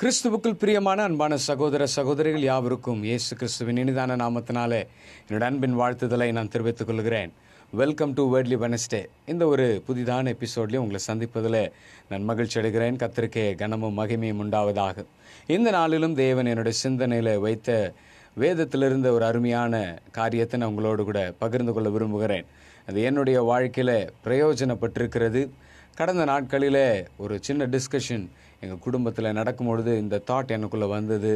கிறிஸ்துவுக்குள் பிரியமான அன்பான சகோதர சகோதரிகள் யாவருக்கும் இயேசு கிறிஸ்துவின் இனிதான நாமத்தினாலே என்னோட அன்பின் வாழ்த்துதலை நான் தெரிவித்துக் கொள்கிறேன். Welcome to worldly Wednesday. இந்த ஒரு புதிதான எபிசோட்லேயும் உங்களை சந்திப்பதில் நான் மகிழ்ச்சி அடைகிறேன். கர்த்தருக்கே கனமும் மகிமையும் உண்டாவதாக. இந்த நாளிலும் தேவன் என்னுடைய சிந்தனையில் வைத்த வேதத்திலிருந்த ஒரு அருமையான காரியத்தை நான் உங்களோடு கூட பகிர்ந்து கொள்ள விரும்புகிறேன். அது என்னுடைய வாழ்க்கையில் பிரயோஜனப்பட்டிருக்கிறது. கடந்த நாட்களில் ஒரு சின்ன டிஸ்கஷன் எங்கள் குடும்பத்தில் நடக்கும்பொழுது இந்த தாட் எனக்குள்ளே வந்தது.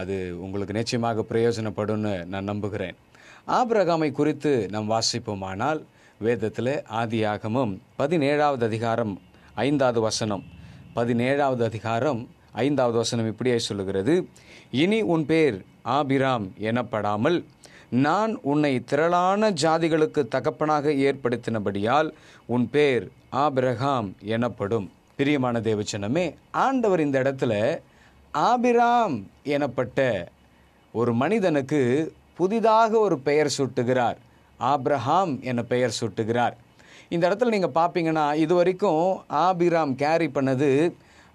அது உங்களுக்கு நிச்சயமாக பிரயோஜனப்படும்னு நான் நம்புகிறேன். ஆபிரகாமை குறித்து நாம் வாசிப்போமானால் வேதத்தில் ஆதியாகமம் 17வது அதிகாரம் 5வது வசனம் 17வது அதிகாரம் 5வது வசனம் இப்படியே சொல்லுகிறது. இனி உன் பேர் ஆபிராம் எனப்படாமல் நான் உன்னை திரளான ஜாதிகளுக்கு தகப்பனாக ஏற்படுத்தினபடியால் உன் பேர் ஆபிரகாம் எனப்படும். பிரியமான தேவச்சனமே, ஆண்டவர் இந்த இடத்துல ஆபிராம் எனப்பட்ட ஒரு மனிதனுக்கு புதிதாக ஒரு பெயர் சூட்டுகிறார். ஆபிரகாம் என பெயர் சூட்டுகிறார். இந்த இடத்துல நீங்கள் பார்ப்பீங்கன்னா இதுவரைக்கும் ஆபிராம் கேரி பண்ணது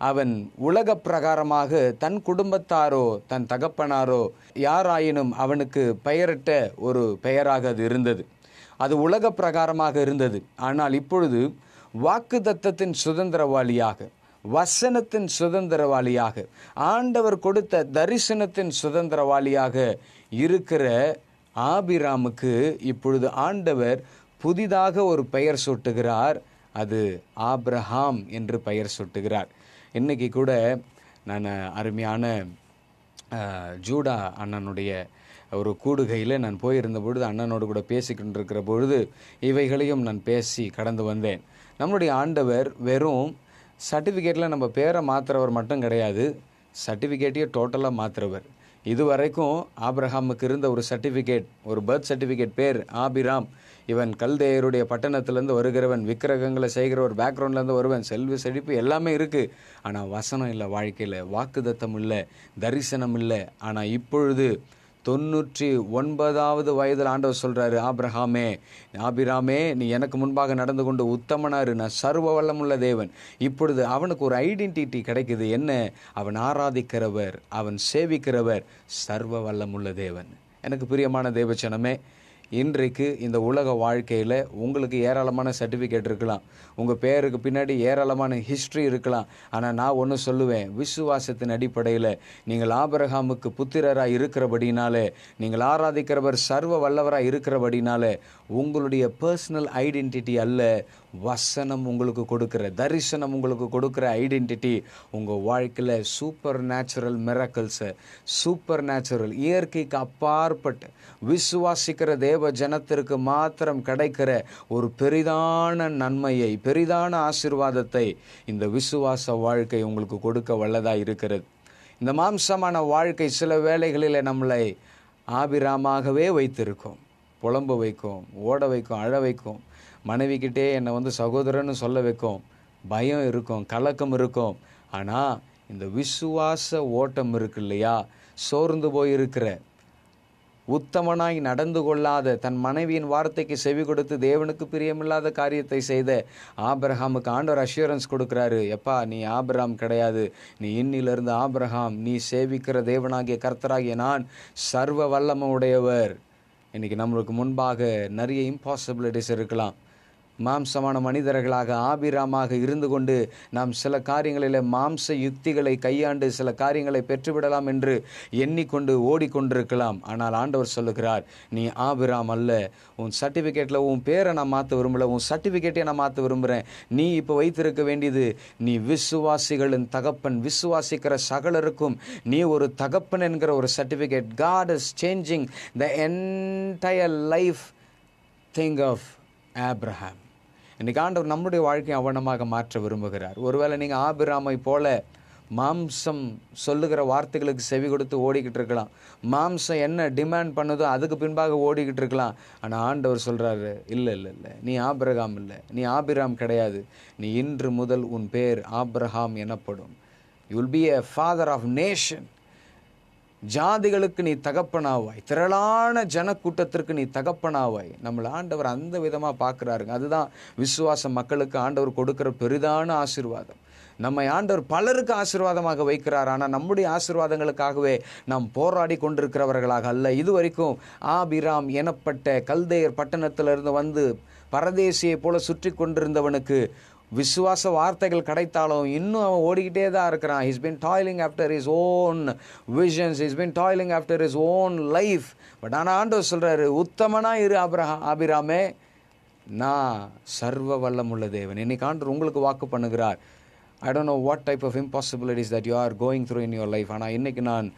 அவன் உலக பிரகாரமாக தன் குடும்பத்தாரோ தன் தகப்பனாரோ யாராயினும் அவனுக்கு பெயரிட்ட ஒரு பெயராக அது இருந்தது. அது உலக பிரகாரமாக இருந்தது. ஆனால் இப்பொழுது வாக்குத்தத்தத்தின் சுதந்திரவாளியாக, வசனத்தின் சுதந்திரவாளியாக, ஆண்டவர் கொடுத்த தரிசனத்தின் சுதந்திரவாளியாக இருக்கிற ஆபிராமுக்கு இப்பொழுது ஆண்டவர் புதிதாக ஒரு பெயர் சூட்டுகிறார். அது ஆபிரகாம் என்று பெயர் சூட்டுகிறார். இன்றைக்கி கூட நான் அருமையான ஜூடா அண்ணனுடைய ஒரு கூடுகையில் நான் போயிருந்த பொழுது அண்ணனோடு கூட பேசிக்கிட்டு இருக்கிற பொழுது இவைகளையும் நான் பேசி கடந்து வந்தேன். நம்முடைய ஆண்டவர் வெறும் சர்டிஃபிகேட்டில் நம்ம பேரை மாற்றுறவர் மட்டும் கிடையாது, சர்டிஃபிகேட்டையே டோட்டலாக மாற்றுறவர். இதுவரைக்கும் ஆபிரகாமுக்கு இருந்த ஒரு சர்டிஃபிகேட், ஒரு பர்த் சர்டிஃபிகேட் பேர் ஆபிராம். இவன் கல்தேயருடைய பட்டணத்திலேருந்து வருகிறவன், விக்கிரகங்களை செய்கிற ஒரு பேக்ரவுண்ட்லேருந்து வருவன், செல்வ செழிப்பு எல்லாமே இருக்குது. ஆனால் வசனம் இல்லை, வாழ்க்கையில் வாக்குத்தத்தம் இல்லை, தரிசனம் இல்லை. ஆனால் இப்பொழுது 99வது வயதில் ஆண்டவர் சொல்கிறாரு, ஆபிராமே நீ எனக்கு முன்பாக நடந்து கொண்டு உத்தமனாரு, நான் சர்வ வல்லமுள்ள தேவன். இப்பொழுது அவனுக்கு ஒரு ஐடென்டிட்டி கிடைக்குது. என்ன? அவன் ஆராதிக்கிறவர், அவன் சேவிக்கிறவர், சர்வ வல்லமுள்ள தேவன். எனக்கு பிரியமான தேவச்சனமே, இன்றைக்கு இந்த உலக வாழ்க்கையில் உங்களுக்கு ஏராளமான சர்டிஃபிகேட் இருக்கலாம், உங்கள் பேருக்கு பின்னாடி ஏராளமான ஹிஸ்ட்ரி இருக்கலாம். ஆனால் நான் ஒன்று சொல்லுவேன், விசுவாசத்தின் அடிப்படையில் நீங்கள் ஆபிரகாமுக்கு புத்திரராக இருக்கிறபடினாலே, நீங்கள் ஆராதிக்கிறவர் சர்வ வல்லவராக இருக்கிறபடினாலே, உங்களுடைய பர்சனல் ஐடென்டிட்டி அல்ல, வசனம் உங்களுக்கு கொடுக்குற, தரிசனம் உங்களுக்கு கொடுக்குற ஐடென்டிட்டி உங்கள் வாழ்க்கையில் சூப்பர் நேச்சுரல் மிராக்கிள்ஸை, சூப்பர் நேச்சுரல் இயற்கைக்கு அப்பாற்பட்ட விசுவாசிக்கிற தேவ ஜனத்திற்கு மாத்திரம் கிடைக்கிற ஒரு பெரிதான நன்மையை, பெரிதான ஆசீர்வாதத்தை இந்த விசுவாச வாழ்க்கை உங்களுக்கு கொடுக்க வல்லதாக இருக்கிறது. இந்த மாம்சமான வாழ்க்கை சில வேளைகளில் நம்மளை ஆபிராமாகவே வைத்திருக்கும், புலம்ப வைக்கும், ஓட வைக்கும், அழ வைக்கும், மனைவிக்கிட்டே என்னை சகோதரன்னு சொல்ல வைக்கும், பயம் இருக்கும், கலக்கம் இருக்கும். ஆனால் இந்த விசுவாச ஓட்டம் இருக்கு இல்லையா, சோர்ந்து போயிருக்கிற, உத்தமனாய் நடந்து கொள்ளாத, தன் மனைவியின் வார்த்தைக்கு செவி கொடுத்து தேவனுக்கு பிரியமில்லாத காரியத்தை செய்த ஆபிரகாமுக்கு ஆண்டவர் அஷ்யூரன்ஸ் கொடுக்குறாரு. எப்பா, நீ ஆபிரகாம் கிடையாது, நீ இன்னிலிருந்து ஆபிரகாம், நீ சேவிக்கிற தேவனாகிய கர்த்தராகிய நான் சர்வ வல்லமை உடையவர். இன்றைக்கி நம்மளுக்கு முன்பாக நிறைய இம்பாசிபிலிட்டிஸ் இருக்கலாம். மாம்சமான மனிதர்களாக ஆபிராமாக இருந்து கொண்டு நாம் சில காரியங்களில் மாம்ச யுக்திகளை கையாண்டு சில காரியங்களை பெற்றுவிடலாம் என்று எண்ணிக்கொண்டு ஓடிக்கொண்டிருக்கலாம். ஆனால் ஆண்டவர் சொல்லுகிறார், நீ ஆபிராம் அல்ல. உன் சர்டிஃபிகேட்டில் உன் பேரை நான் மாற்ற விரும்பலை, உன் சர்டிஃபிகேட்டை நான் மாற்ற விரும்புகிறேன். நீ இப்போ வைத்திருக்க வேண்டியது, நீ விசுவாசிகளின் தகப்பன், விசுவாசிக்கிற சகலருக்கும் நீ ஒரு தகப்பன் என்கிற ஒரு certificate. God is changing the entire life thing of Abraham. இன்றைக்கி ஆண்டவர் நம்முடைய வாழ்க்கையை அவனமாக மாற்ற விரும்புகிறார். ஒருவேளை நீங்கள் ஆபிராமை போல மாம்சம் சொல்லுகிற வார்த்தைகளுக்கு செவி கொடுத்து ஓடிக்கிட்டு இருக்கலாம், மாம்சம் என்ன டிமாண்ட் பண்ணுதோ அதுக்கு பின்பாக ஓடிக்கிட்டு இருக்கலாம். ஆனால் ஆண்டவர் சொல்கிறாரு, இல்லை இல்லை இல்லை, நீ ஆபிரகாம் இல்லை, நீ ஆபிராம் கிடையாது. நீ இன்று முதல் உன் பேர் ஆபிரகாம் எனப்படும். You will be a father of nation. ஜாதிகளுக்கு நீ தகப்பனாவாய், திரளான ஜனக்கூட்டத்திற்கு நீ தகப்பனாவாய். நம்மளை ஆண்டவர் அந்த விதமாக பார்க்குறாருங்க. அதுதான் விசுவாச மக்களுக்கு ஆண்டவர் கொடுக்குற பெரிதான ஆசீர்வாதம். நம்மை ஆண்டவர் பலருக்கு ஆசீர்வாதமாக வைக்கிறார். ஆனால் நம்முடைய ஆசீர்வாதங்களுக்காகவே நாம் போராடி கொண்டிருக்கிறவர்களாக அல்ல. இதுவரைக்கும் ஆபிராம் எனப்பட்ட கல்தேயர் பட்டணத்திலிருந்து வந்து பரதேசியை போல சுற்றி கொண்டிருந்தவனுக்கு விசுவாச வார்த்தைகள் கிடைத்தாலும் இன்னும் அவன் ஓடிக்கிட்டே தான் இருக்கிறான். He's been toiling after his own visions, he's been toiling after his own life. But ஆனால் ஆண்டவர் சொல்கிறாரு, உத்தமனா இரு ஆபிராமே, நான் சர்வ வல்லமுள்ள தேவன். இன்னைக்கு ஆண்டவர் உங்களுக்கு வாக்கு பண்ணுகிறார். I don't know what type of impossibilities that you are going through in your life. ஆனால் இன்றைக்கி நான்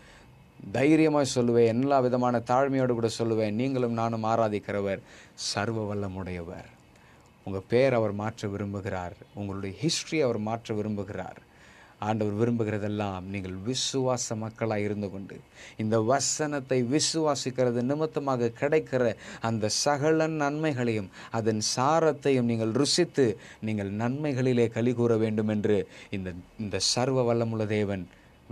தைரியமாக சொல்லுவேன், எல்லா விதமான தாழ்மையோடு கூட சொல்லுவேன், நீங்களும் நானும் ஆராதிக்கிறவர் சர்வ வல்லமுடையவர். உங்கள் பேர் அவர் மாற்ற விரும்புகிறார். உங்களுடைய ஹிஸ்ட்ரி அவர் மாற்ற விரும்புகிறார். ஆண்டவர் விரும்புகிறதெல்லாம் நீங்கள் விசுவாச மக்களாக இருந்து கொண்டு இந்த வசனத்தை விசுவாசிக்கிறது நிமித்தமாக கிடைக்கிற அந்த சகல நன்மைகளையும் அதன் சாரத்தையும் நீங்கள் ருசித்து நீங்கள் நன்மைகளிலே களி கூற வேண்டும் என்று இந்த சர்வ வல்லமுள்ள தேவன்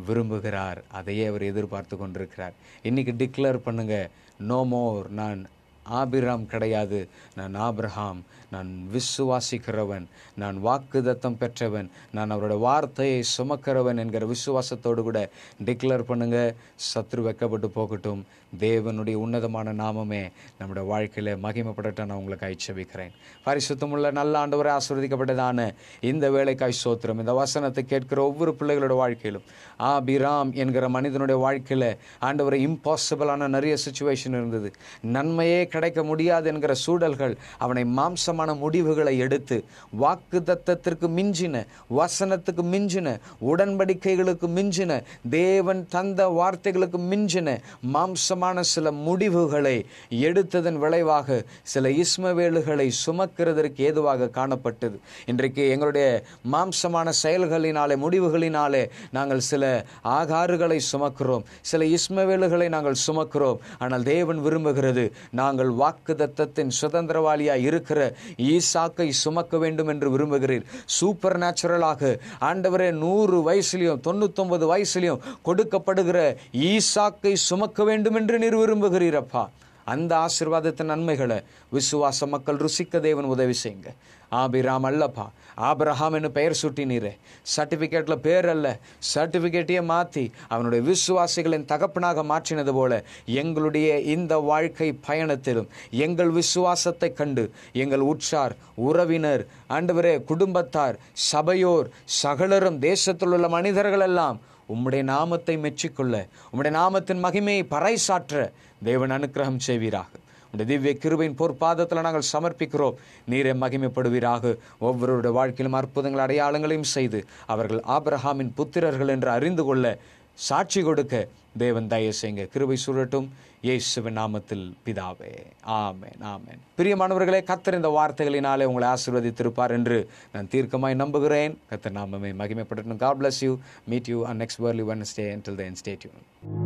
விரும்புகிறார். அதையே அவர் எதிர்பார்த்து கொண்டிருக்கிறார். இன்றைக்கி டிக்ளேர் பண்ணுங்க, நோ மோர் நான் ஆபிராம் கிடையாது, நான் ஆபிரகாம், நான் விசுவாசிக்கிறவன், நான் வாக்குதத்தம் பெற்றவன், நான் அவருடைய வார்த்தையை சுமக்கிறவன் என்கிற விசுவாசத்தோடு கூட டிக்ளேர் பண்ணுங்க. சத்ரு வெக்கப்பட்டு போகட்டும். தேவனுடைய உன்னதமான நாமமே நம்முடைய வாழ்க்கையில் மகிமைப்படட்டும். நான் உங்களுக்கு ஐச்சபிக்கிறேன். பரிசுத்தமுள்ள நல்ல ஆண்டவரை ஆசீர்வதிக்கப்பட்டதான இந்த வேலைக்காய் சோத்திரம். இந்த வசனத்தை கேட்கிற ஒவ்வொரு பிள்ளைகளோட வாழ்க்கையிலும் ஆபிராம் என்கிற மனிதனுடைய வாழ்க்கையில் ஆண்டவரை இம்பாசிபிளான நிறைய சிச்சுவேஷன் இருந்தது. நன்மையே கிடைக்க முடியாது என்கிற சூழல்கள் அவனை மாம்சமான முடிவுகளை எடுத்து வாக்குத்தத்தத்திற்கு மிஞ்சின, வசனத்துக்கு மிஞ்சின, உடன்படிக்கைகளுக்கு மிஞ்சின, தேவன் தந்த வார்த்தைகளுக்கு மிஞ்சின மாம்சமான சில முடிவுகளை எடுத்ததன் விளைவாக சில இஸ்மவேலுகளை சுமக்கிறதற்கு ஏதுவாக காணப்பட்டது. இன்றைக்கு எங்களுடைய மாம்சமான செயல்களினாலே, முடிவுகளினாலே நாங்கள் சில ஆகாறுகளை சுமக்கிறோம், சில இஸ்மவேலுகளை நாங்கள் சுமக்கிறோம். ஆனால் தேவன் விரும்புகிறது நாங்கள் வாக்குத்தத்தத்தின் சுதந்திரவாளியாய் இருக்கிற ஈசாக்கை சுமக்க வேண்டும் என்று விரும்புகிறீர். சூப்பர் நேச்சுரலாக ஆண்டவரே 100 வயசுலையும் 99 வயசுலையும் கொடுக்கப்படுகிற ஈசாக்கை சுமக்க வேண்டும் என்று நீர் விரும்புகிறீரப்பா. அந்த ஆசீர்வாதத்தின் நன்மைகளை விசுவாச மக்கள் ருசிக்க தேவன் உதவி செய்யுங்க. ஆபிராம் அல்லப்பா, ஆபிரகாம் என்று பெயர் சுட்டினீரே. சர்டிஃபிகேட்டில் பேர் அல்ல, சர்டிஃபிகேட்டையே மாற்றி அவனுடைய விசுவாசிகளின் தகப்பனாக மாற்றினது போல எங்களுடைய இந்த வாழ்க்கை பயணத்திலும் எங்கள் விசுவாசத்தை கண்டு எங்கள் உற்றார், உறவினர், ஆண்டவரே, குடும்பத்தார், சபையோர், சகலரும், தேசத்தில் உள்ள மனிதர்கள் எல்லாம் உம்முடைய நாமத்தை மெச்சிக்கொள்ள, உம்முடைய நாமத்தின் மகிமையை பறைசாற்ற தேவன் அனுக்கிரகம் செய்வீராக. உடைய திவ்ய கிருபையின் பொற்பாதத்தில் நாங்கள் சமர்ப்பிக்கிறோம். நீரே மகிமைப்படுவீராக. ஒவ்வொருடைய வாழ்க்கையிலும் அற்புதங்கள் அடையாளங்களையும் செய்து அவர்கள் ஆபிரகாமின் புத்திரர்கள் என்று அறிந்து கொள்ள சாட்சி கொடுக்க தேவன் தயவு செய்யுங்க. கிருபை சூழட்டும். இயேசுவின் நாமத்தில் பிதாவே, ஆமென், ஆமென். பிரியமானவர்களே, கர்த்தர் இந்த வார்த்தைகளினாலே உங்களை ஆசீர்வதித்திருப்பார் என்று நான் தீர்க்கமாய் நம்புகிறேன். கர்த்தர் நாமமே மகிமைப்படட்டும். God bless you. Meet you on next Worldly Wednesday. Until then, stay tuned.